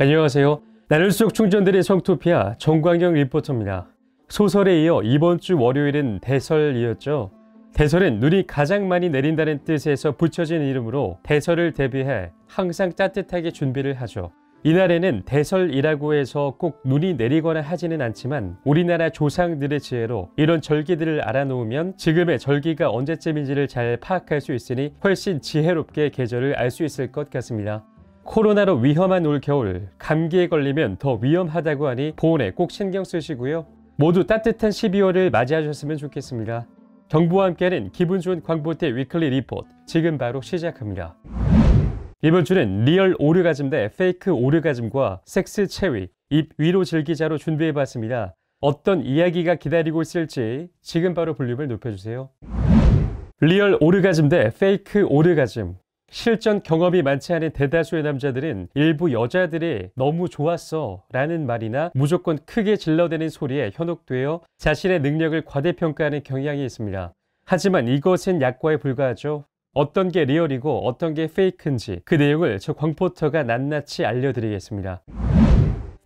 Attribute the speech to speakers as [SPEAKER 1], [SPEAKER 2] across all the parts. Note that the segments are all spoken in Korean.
[SPEAKER 1] 안녕하세요. 나눌 속 충전들의 성토피아 정광영 리포터입니다. 소설에 이어 이번 주 월요일은 대설이었죠. 대설은 눈이 가장 많이 내린다는 뜻에서 붙여진 이름으로 대설을 대비해 항상 따뜻하게 준비를 하죠. 이날에는 대설이라고 해서 꼭 눈이 내리거나 하지는 않지만 우리나라 조상들의 지혜로 이런 절기들을 알아놓으면 지금의 절기가 언제쯤인지를 잘 파악할 수 있으니 훨씬 지혜롭게 계절을 알 수 있을 것 같습니다. 코로나로 위험한 올겨울, 감기에 걸리면 더 위험하다고 하니 보온에 꼭 신경 쓰시고요. 모두 따뜻한 12월을 맞이하셨으면 좋겠습니다. 정부와 함께하는 기분 좋은 광보태 위클리 리포트, 지금 바로 시작합니다. 이번 주는 리얼 오르가즘 대 페이크 오르가즘과 섹스 체위, 입 위로 즐기자로 준비해봤습니다. 어떤 이야기가 기다리고 있을지 지금 바로 볼륨을 높여주세요. 리얼 오르가즘 대 페이크 오르가즘. 실전 경험이 많지 않은 대다수의 남자들은 일부 여자들이 너무 좋았어 라는 말이나 무조건 크게 질러대는 소리에 현혹되어 자신의 능력을 과대평가하는 경향이 있습니다. 하지만 이것은 약과에 불과하죠. 어떤 게 리얼이고 어떤 게 페이크인지 그 내용을 저 광포터가 낱낱이 알려드리겠습니다.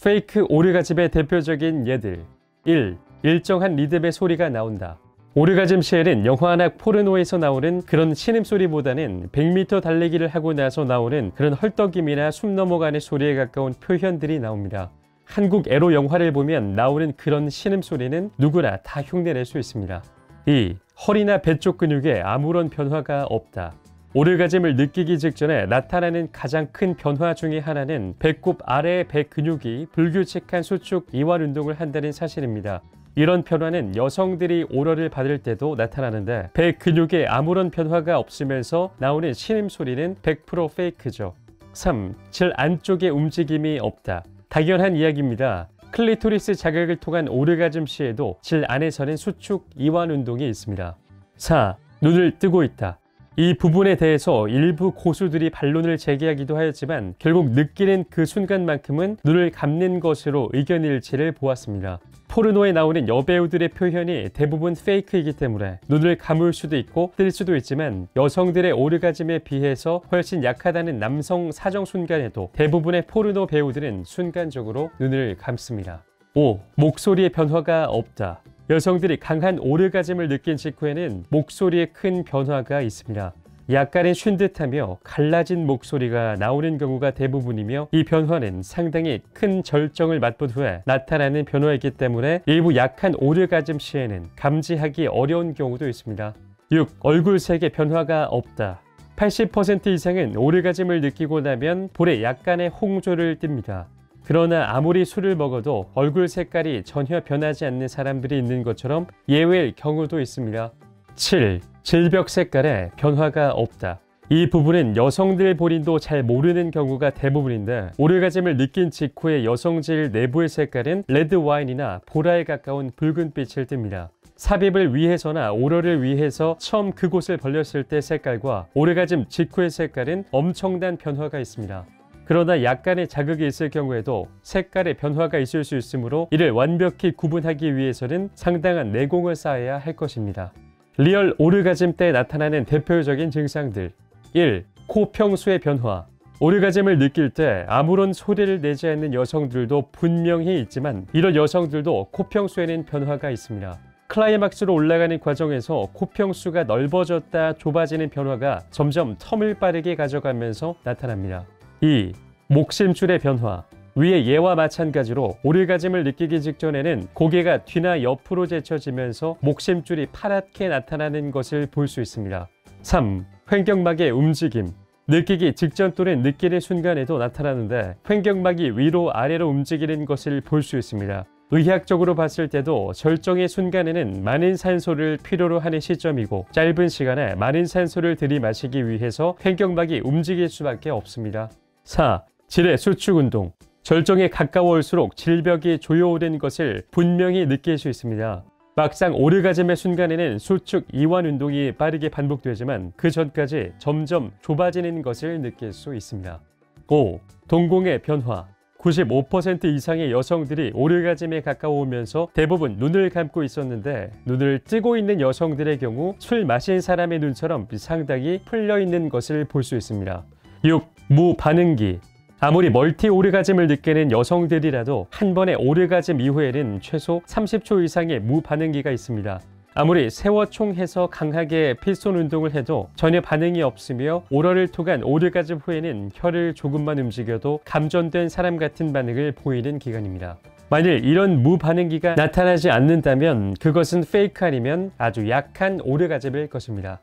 [SPEAKER 1] 페이크 오르가즘의 대표적인 예들. 1. 일정한 리듬의 소리가 나온다. 오르가즘 시에는 영화나 포르노에서 나오는 그런 신음소리보다는 100m 달리기를 하고 나서 나오는 그런 헐떡임이나 숨 넘어가는 소리에 가까운 표현들이 나옵니다. 한국 에로 영화를 보면 나오는 그런 신음소리는 누구나 다 흉내낼 수 있습니다. 2. 허리나 배 쪽 근육에 아무런 변화가 없다. 오르가즘을 느끼기 직전에 나타나는 가장 큰 변화 중의 하나는 배꼽 아래의 배 근육이 불규칙한 수축 이완 운동을 한다는 사실입니다. 이런 변화는 여성들이 오러를 받을 때도 나타나는데 배 근육에 아무런 변화가 없으면서 나오는 신음소리는 100% 페이크죠. 3. 질 안쪽에 움직임이 없다. 당연한 이야기입니다. 클리토리스 자극을 통한 오르가즘 시에도 질 안에서는 수축 이완 운동이 있습니다. 4. 눈을 뜨고 있다. 이 부분에 대해서 일부 고수들이 반론을 제기하기도 하였지만 결국 느끼는 그 순간만큼은 눈을 감는 것으로 의견 일치를 보았습니다. 포르노에 나오는 여배우들의 표현이 대부분 페이크이기 때문에 눈을 감을 수도 있고 뜰 수도 있지만 여성들의 오르가즘에 비해서 훨씬 약하다는 남성 사정 순간에도 대부분의 포르노 배우들은 순간적으로 눈을 감습니다. 5. 목소리의 변화가 없다. 여성들이 강한 오르가즘을 느낀 직후에는 목소리에 큰 변화가 있습니다. 약간의 쉰 듯하며 갈라진 목소리가 나오는 경우가 대부분이며 이 변화는 상당히 큰 절정을 맛본 후에 나타나는 변화이기 때문에 일부 약한 오르가즘 시에는 감지하기 어려운 경우도 있습니다. 6. 얼굴색의 변화가 없다. 80% 이상은 오르가즘을 느끼고 나면 볼에 약간의 홍조를 띱니다. 그러나 아무리 술을 먹어도 얼굴 색깔이 전혀 변하지 않는 사람들이 있는 것처럼 예외일 경우도 있습니다. 7. 질벽 색깔에 변화가 없다. 이 부분은 여성들 본인도 잘 모르는 경우가 대부분인데 오르가즘을 느낀 직후의 여성질 내부의 색깔은 레드 와인이나 보라에 가까운 붉은빛을 띱니다. 삽입을 위해서나 오러를 위해서 처음 그곳을 벌렸을 때 색깔과 오르가즘 직후의 색깔은 엄청난 변화가 있습니다. 그러나 약간의 자극이 있을 경우에도 색깔의 변화가 있을 수 있으므로 이를 완벽히 구분하기 위해서는 상당한 내공을 쌓아야 할 것입니다. 리얼 오르가즘 때 나타나는 대표적인 증상들. 1. 코 평수의 변화. 오르가즘을 느낄 때 아무런 소리를 내지 않는 여성들도 분명히 있지만 이런 여성들도 코 평수에는 변화가 있습니다. 클라이막스로 올라가는 과정에서 코 평수가 넓어졌다 좁아지는 변화가 점점 텀을 빠르게 가져가면서 나타납니다. 2. 목심줄의 변화. 위의 예와 마찬가지로 오르가즘을 느끼기 직전에는 고개가 뒤나 옆으로 제쳐지면서 목심줄이 파랗게 나타나는 것을 볼 수 있습니다. 3. 횡격막의 움직임. 느끼기 직전 또는 느끼는 순간에도 나타나는데 횡격막이 위로 아래로 움직이는 것을 볼 수 있습니다. 의학적으로 봤을 때도 절정의 순간에는 많은 산소를 필요로 하는 시점이고 짧은 시간에 많은 산소를 들이마시기 위해서 횡격막이 움직일 수밖에 없습니다. 4. 질의 수축 운동. 절정에 가까워올수록 질벽이 조여오는 것을 분명히 느낄 수 있습니다. 막상 오르가즘의 순간에는 수축 이완 운동이 빠르게 반복되지만 그 전까지 점점 좁아지는 것을 느낄 수 있습니다. 5. 동공의 변화. 95% 이상의 여성들이 오르가즘에 가까워오면서 대부분 눈을 감고 있었는데 눈을 뜨고 있는 여성들의 경우 술 마신 사람의 눈처럼 상당히 풀려 있는 것을 볼 수 있습니다. 6. 무반응기. 아무리 멀티 오르가즘을 느끼는 여성들이라도 한 번의 오르가즘 이후에는 최소 30초 이상의 무반응기가 있습니다. 아무리 세워총해서 강하게 필손 운동을 해도 전혀 반응이 없으며 오러를 통한 오르가즘 후에는 혀를 조금만 움직여도 감전된 사람 같은 반응을 보이는 기간입니다. 만일 이런 무반응기가 나타나지 않는다면 그것은 페이크 아니면 아주 약한 오르가즘일 것입니다.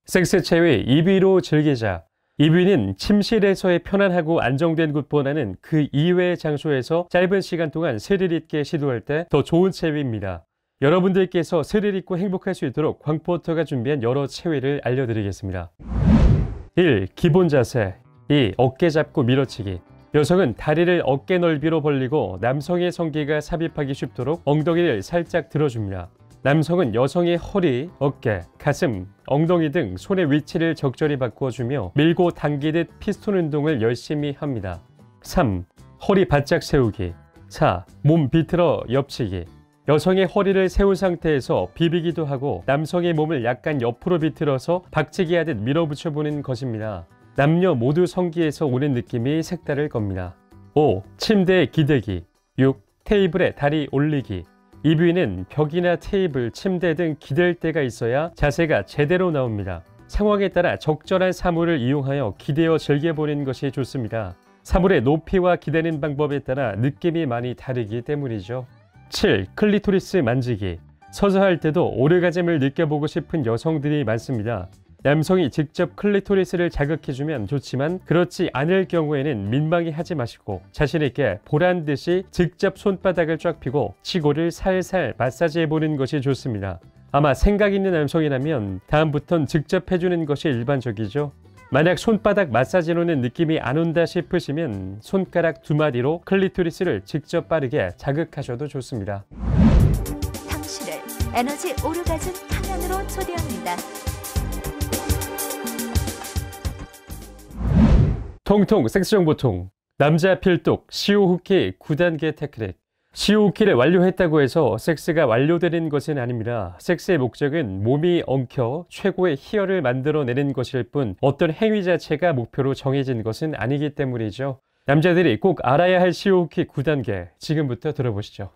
[SPEAKER 1] 섹스 체위 2위로 즐기자. 2위는 침실에서의 편안하고 안정된 곳보다는 그 이외의 장소에서 짧은 시간 동안 스릴 있게 시도할 때 더 좋은 체위입니다. 여러분들께서 스릴 있고 행복할 수 있도록 광포터가 준비한 여러 체위를 알려드리겠습니다. 1. 기본 자세. 2. 어깨 잡고 밀어치기. 여성은 다리를 어깨 넓이로 벌리고 남성의 성기가 삽입하기 쉽도록 엉덩이를 살짝 들어줍니다. 남성은 여성의 허리, 어깨, 가슴, 엉덩이 등 손의 위치를 적절히 바꿔주며 밀고 당기듯 피스톤 운동을 열심히 합니다. 3. 허리 바짝 세우기. 4. 몸 비틀어 옆치기. 여성의 허리를 세운 상태에서 비비기도 하고 남성의 몸을 약간 옆으로 비틀어서 박치기 하듯 밀어붙여보는 것입니다. 남녀 모두 성기에서 오는 느낌이 색다를 겁니다. 5. 침대에 기대기. 6. 테이블에 다리 올리기. 이 부위는 벽이나 테이블, 침대 등 기댈 데가 있어야 자세가 제대로 나옵니다. 상황에 따라 적절한 사물을 이용하여 기대어 즐겨보는 것이 좋습니다. 사물의 높이와 기대는 방법에 따라 느낌이 많이 다르기 때문이죠. 7. 클리토리스 만지기. 서서 할 때도 오르가즘을 느껴보고 싶은 여성들이 많습니다. 남성이 직접 클리토리스를 자극해주면 좋지만 그렇지 않을 경우에는 민망해 하지 마시고 자신있게 보란듯이 직접 손바닥을 쫙 펴고 치고를 살살 마사지해보는 것이 좋습니다. 아마 생각 있는 남성이라면 다음부턴 직접 해주는 것이 일반적이죠. 만약 손바닥 마사지로는 느낌이 안 온다 싶으시면 손가락 2마디로 클리토리스를 직접 빠르게 자극하셔도 좋습니다.
[SPEAKER 2] 당신을 에너지 오르가즘 탕양으로 초대합니다.
[SPEAKER 1] 통통 섹스정보통. 남자 필독 시오후키 9단계 테크닉. 시오후키를 완료했다고 해서 섹스가 완료되는 것은 아닙니다. 섹스의 목적은 몸이 엉켜 최고의 희열을 만들어내는 것일 뿐 어떤 행위 자체가 목표로 정해진 것은 아니기 때문이죠. 남자들이 꼭 알아야 할 시오후키 9단계 지금부터 들어보시죠.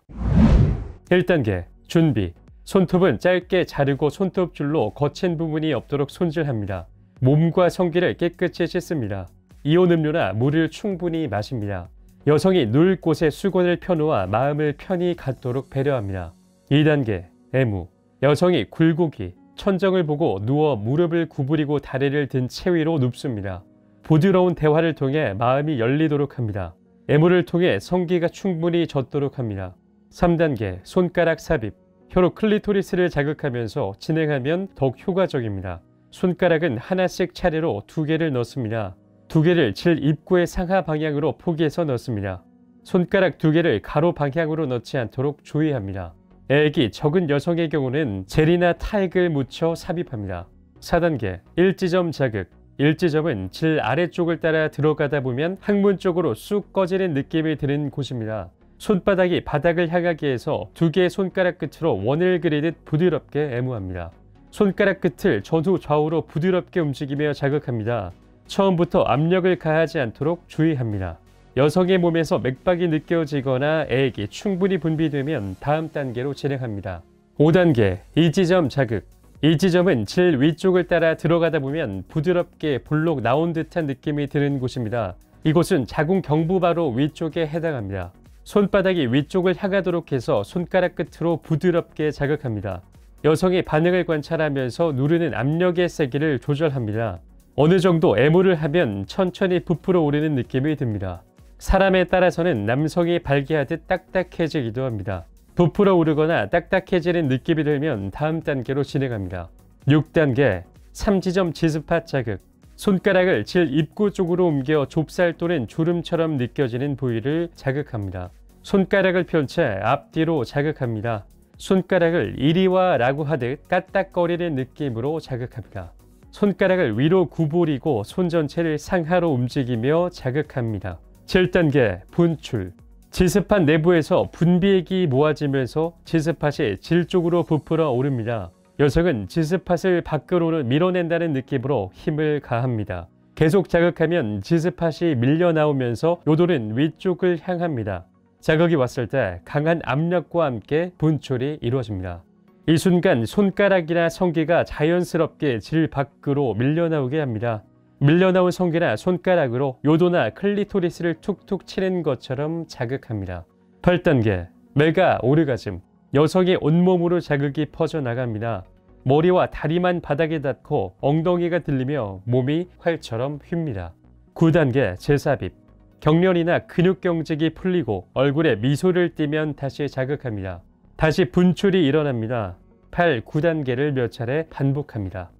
[SPEAKER 1] 1단계 준비. 손톱은 짧게 자르고 손톱줄로 거친 부분이 없도록 손질합니다. 몸과 성기를 깨끗이 씻습니다. 이온 음료나 물을 충분히 마십니다. 여성이 누울 곳에 수건을 펴놓아 마음을 편히 갖도록 배려합니다. 2단계 애무. 여성이 굴곡이 천정을 보고 누워 무릎을 구부리고 다리를 든 체위로 눕습니다. 부드러운 대화를 통해 마음이 열리도록 합니다. 애무를 통해 성기가 충분히 젖도록 합니다. 3단계 손가락 삽입. 혀로 클리토리스를 자극하면서 진행하면 더욱 효과적입니다. 손가락은 하나씩 차례로 2개를 넣습니다. 2개를 질 입구의 상하 방향으로 포개서 넣습니다. 손가락 2개를 가로 방향으로 넣지 않도록 주의합니다. 액이 적은 여성의 경우는 젤이나 타액을 묻혀 삽입합니다. 4단계 일지점 자극. 일지점은 질 아래쪽을 따라 들어가다 보면 항문 쪽으로 쑥 꺼지는 느낌이 드는 곳입니다. 손바닥이 바닥을 향하게 해서 2개의 손가락 끝으로 원을 그리듯 부드럽게 애무합니다. 손가락 끝을 전후 좌우로 부드럽게 움직이며 자극합니다. 처음부터 압력을 가하지 않도록 주의합니다. 여성의 몸에서 맥박이 느껴지거나 액이 충분히 분비되면 다음 단계로 진행합니다. 5단계 이지점 자극. 이지점은 질 위쪽을 따라 들어가다 보면 부드럽게 볼록 나온 듯한 느낌이 드는 곳입니다. 이곳은 자궁 경부 바로 위쪽에 해당합니다. 손바닥이 위쪽을 향하도록 해서 손가락 끝으로 부드럽게 자극합니다. 여성의 반응을 관찰하면서 누르는 압력의 세기를 조절합니다. 어느 정도 애무를 하면 천천히 부풀어 오르는 느낌이 듭니다. 사람에 따라서는 남성이 발기하듯 딱딱해지기도 합니다. 부풀어 오르거나 딱딱해지는 느낌이 들면 다음 단계로 진행합니다. 6단계 3지점 지스팟 자극. 손가락을 질 입구 쪽으로 옮겨 좁쌀 또는 주름처럼 느껴지는 부위를 자극합니다. 손가락을 펼 채 앞뒤로 자극합니다. 손가락을 이리와 라고 하듯 까딱거리는 느낌으로 자극합니다. 손가락을 위로 구부리고 손 전체를 상하로 움직이며 자극합니다. 7단계 분출. 지스팟 내부에서 분비액이 모아지면서 지스팟이 질 쪽으로 부풀어 오릅니다. 여성은 지스팟을 밖으로는 밀어낸다는 느낌으로 힘을 가합니다. 계속 자극하면 G스팟이 밀려 나오면서 요돌은 위쪽을 향합니다. 자극이 왔을 때 강한 압력과 함께 분출이 이루어집니다. 이 순간 손가락이나 성기가 자연스럽게 질 밖으로 밀려나오게 합니다. 밀려나온 성기나 손가락으로 요도나 클리토리스를 툭툭 치는 것처럼 자극합니다. 8단계 메가 오르가즘. 여성의 온몸으로 자극이 퍼져나갑니다. 머리와 다리만 바닥에 닿고 엉덩이가 들리며 몸이 활처럼 휩니다. 9단계 제삽입. 경련이나 근육 경직이 풀리고 얼굴에 미소를 띠면 다시 자극합니다. 다시 분출이 일어납니다. 8, 9단계를 몇 차례 반복합니다.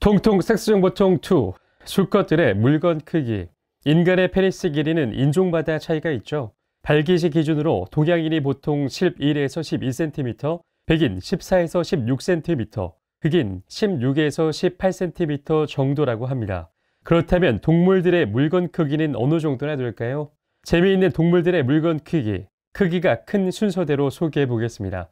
[SPEAKER 1] 통통 섹스정보통 2. 수컷들의 물건 크기. 인간의 페니스 길이는 인종마다 차이가 있죠. 발기시 기준으로 동양인이 보통 11에서 12cm, 백인 14에서 16cm, 흑인 16에서 18cm 정도라고 합니다. 그렇다면 동물들의 물건 크기는 어느 정도나 될까요? 재미있는 동물들의 물건 크기가 큰 순서대로 소개해 보겠습니다.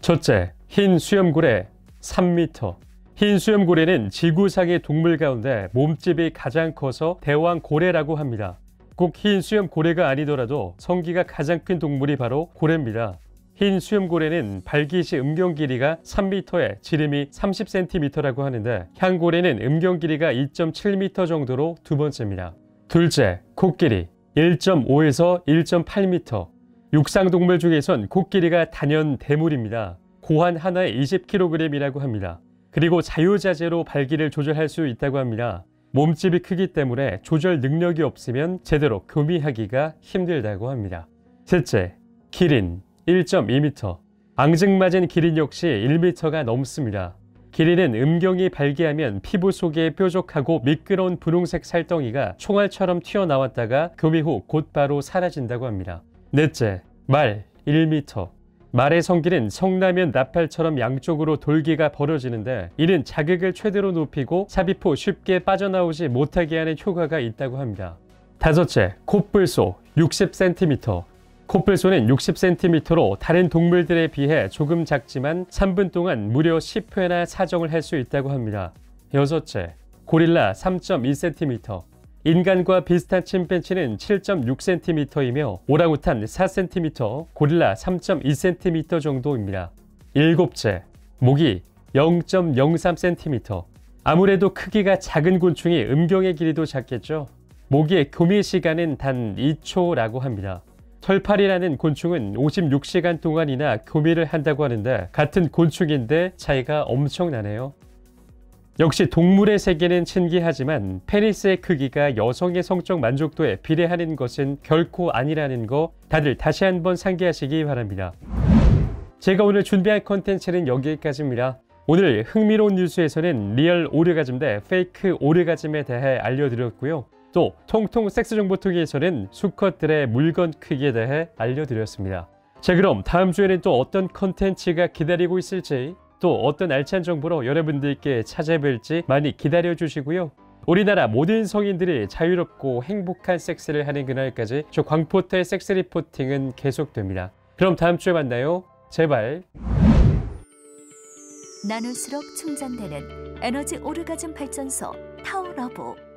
[SPEAKER 1] 첫째, 흰 수염고래 3m. 흰 수염고래는 지구상의 동물 가운데 몸집이 가장 커서 대왕고래라고 합니다. 꼭 흰 수염고래가 아니더라도 성기가 가장 큰 동물이 바로 고래입니다. 흰 수염고래는 발기시 음경 길이가 3m에 지름이 30cm라고 하는데 향고래는 음경 길이가 2.7m 정도로 두 번째입니다. 둘째, 코끼리 1.5에서 1.8m. 육상동물 중에선 코끼리가 단연 대물입니다. 고한 하나에 20kg이라고 합니다. 그리고 자유자재로 발기를 조절할 수 있다고 합니다. 몸집이 크기 때문에 조절 능력이 없으면 제대로 교미하기가 힘들다고 합니다. 셋째, 기린 1.2m. 앙증맞은 기린 역시 1m가 넘습니다. 기린은 음경이 발기하면 피부 속에 뾰족하고 미끄러운 분홍색 살덩이가 총알처럼 튀어나왔다가 교미 후 곧바로 사라진다고 합니다. 넷째, 말 1m. 말의 성기는 성라면 나팔처럼 양쪽으로 돌기가 벌어지는데 이는 자극을 최대로 높이고 삽입 후 쉽게 빠져나오지 못하게 하는 효과가 있다고 합니다. 다섯째, 코뿔소 60cm. 코뿔소는 60cm로 다른 동물들에 비해 조금 작지만 3분 동안 무려 10회나 사정을 할 수 있다고 합니다. 여섯째, 고릴라 3.2cm. 인간과 비슷한 침팬지는 7.6cm이며 오랑우탄 4cm, 고릴라 3.2cm 정도입니다. 일곱째, 모기 0.03cm. 아무래도 크기가 작은 곤충이 음경의 길이도 작겠죠. 모기의 교미 시간은 단 2초라고 합니다. 털파리라는 곤충은 56시간 동안이나 교미를 한다고 하는데 같은 곤충인데 차이가 엄청나네요. 역시 동물의 세계는 신기하지만 페니스의 크기가 여성의 성적 만족도에 비례하는 것은 결코 아니라는 거 다들 다시 한번 상기하시기 바랍니다. 제가 오늘 준비한 컨텐츠는 여기까지입니다. 오늘 흥미로운 뉴스에서는 리얼 오르가즘 대 페이크 오르가즘에 대해 알려드렸고요. 또 통통 섹스정보통에서는 수컷들의 물건 크기에 대해 알려드렸습니다. 자, 그럼 다음 주에는 또 어떤 컨텐츠가 기다리고 있을지 또 어떤 알찬 정보로 여러분들께 찾아뵐지 많이 기다려주시고요. 우리나라 모든 성인들이 자유롭고 행복한 섹스를 하는 그날까지 저 광포터의 섹스 리포팅은 계속됩니다. 그럼 다음 주에 만나요. 제발.
[SPEAKER 2] 나눌수록 충전되는 에너지 오르가즘 발전소 타워러브.